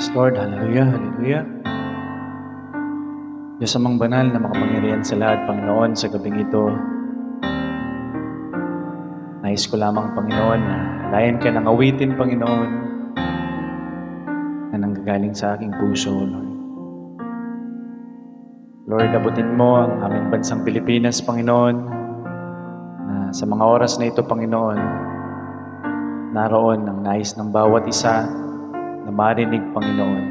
Yes, Lord. Hallelujah, hallelujah. Diyos amang banal na makapangyarihan sa lahat, Panginoon, sa gabing ito. Nais ko lamang, Panginoon, na layan ka ng awitin, Panginoon, na nanggagaling sa aking puso, Lord. Lord, abutin mo ang aming bansang Pilipinas, Panginoon, na sa mga oras na ito, Panginoon, naroon ang nais ng bawat isa na marinig, Panginoon.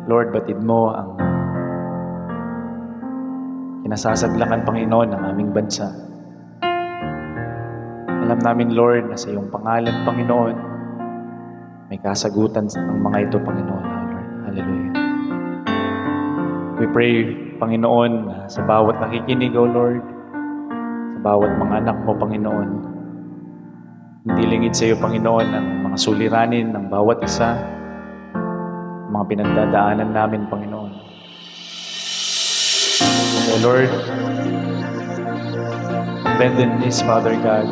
Lord, batid mo ang kinasasaglakan, Panginoon, ng aming bansa. Alam namin, Lord, na sa iyong pangalan, Panginoon, may kasagutan ng mga ito, Panginoon. Lord. Hallelujah. We pray, Panginoon, na sa bawat nakikinig, O Lord, sa bawat mga anak mo, Panginoon, hindi lingid sa iyo, Panginoon, ang mga suliranin ng bawat isa, mga pinagdadaanan namin, Panginoon. O Lord, bend in this, Father God.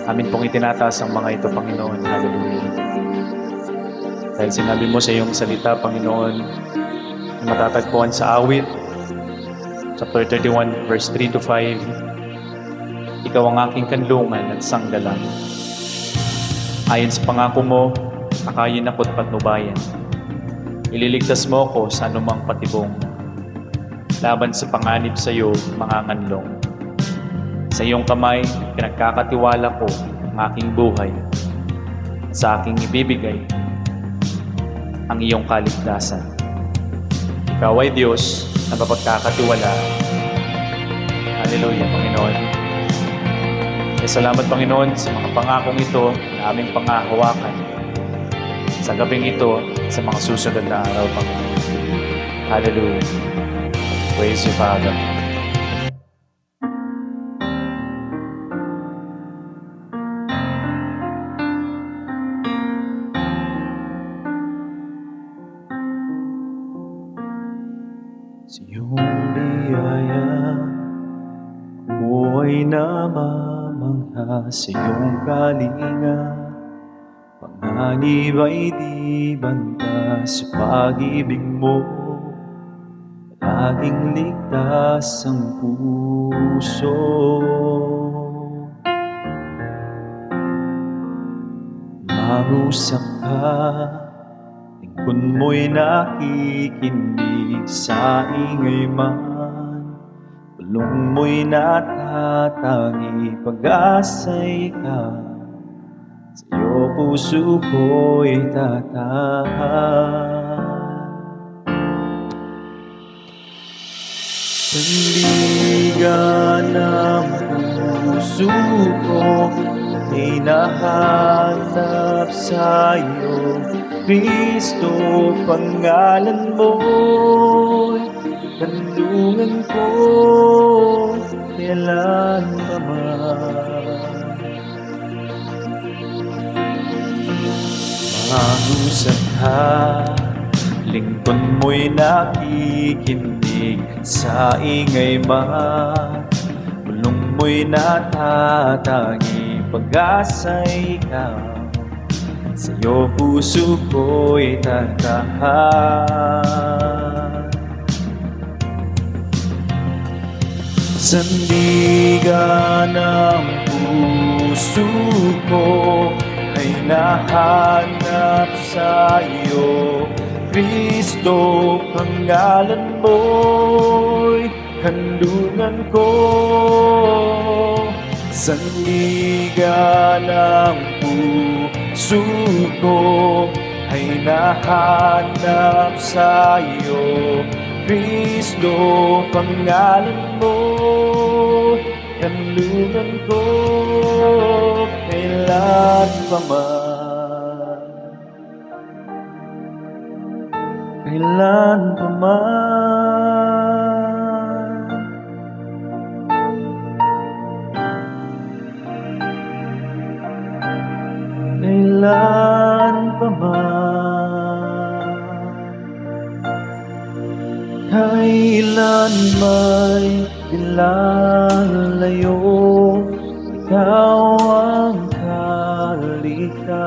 Amin pong itinataas ang mga ito, Panginoon. Hallelujah. Dahil sinabi mo sa iyong salita, Panginoon, na matatagpuan sa awit, chapter 31, verse 3 to 5, ikaw ang aking kanlungan at sanggalang. Ayon sa pangako mo, akayin ako't patnubayan. Ililigtas mo ko sa anumang patibong. Laban sa panganib sa iyo, manganganlong. Sa iyong kamay, pinagkakatiwala ko ang aking buhay. Sa aking ibibigay ang iyong kaligtasan. Ikaw ay Diyos na mapagkakatiwalaan. Hallelujah, Panginoon. Salamat, Panginoon, sa mga pangakong ito na aming pangahawakan sa gabing ito sa mga susunod na araw, Panginoon. Hallelujah. Praise you, Father. Sa iyong biyaya, ako ay namamangha sa iyong kalinga. Panganib ay di banta sa pag-ibig mo. Laging ligtas ang puso. Mangusap ka, lingkod mo'y nakikinig sa ingay man. Bulong mo'y natatangi, pag-asa'y ka. Sa iyo puso ko'y tatahan. Sandigan ng puso ko ay nahanap sa iyo, Kristo, pangalan mo'y kanlungan ko kailan pa man. Mangusap ka, lingkod mo'y nakikinig sa ingay man. Bulong mo'y natatangi, pag-asa'y ikaw. Sa iyo puso ko'y tatahan. Sandigan ng puso ko ay nahanap sa iyo, Kristo, pangalan mo'y kanlungan ko. Sandigan ng puso ko ay nahanap sa iyo, Kristo, pangalan mo, kanlungan ko kailan pa man. Kailan pa man. Kailan pa man. Kailan may ilalayo, ikaw ang kaligtasan.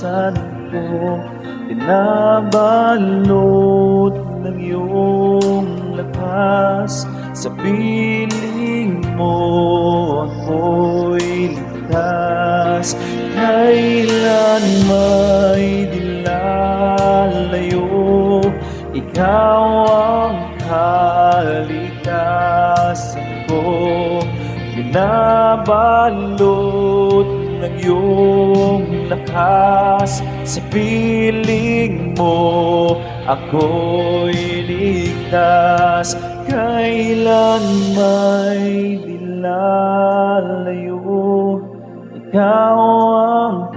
kaligtasan ko. Binabalot ng iyong lakas, sa piling mo ako'y ligtas. Kailan may dilalayo, ikaw ang kaligtasan ko. Binabalot ng iyong lakas, sa piling mo ako'y ligtas. Kailan may dilalayo, ikaw ang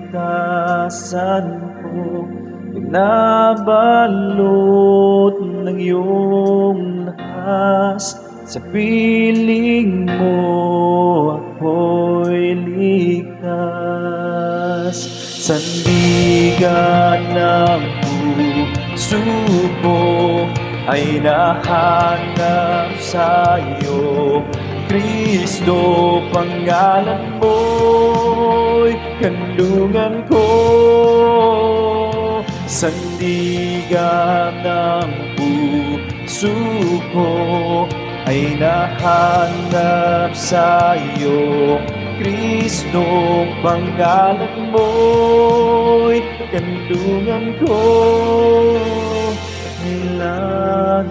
kaligtasan ko. Binabalot ng iyong lakas, sa piling mo ako'y ligtas. Sandigan ng puso ko ay nahanap sa'yo, Kristo, pangalan mo'y kanlungan ko. Sandigan ng puso ko ay nahanap sa'yo, Kristo, pangalan mo'y kanlungan ko. Kailan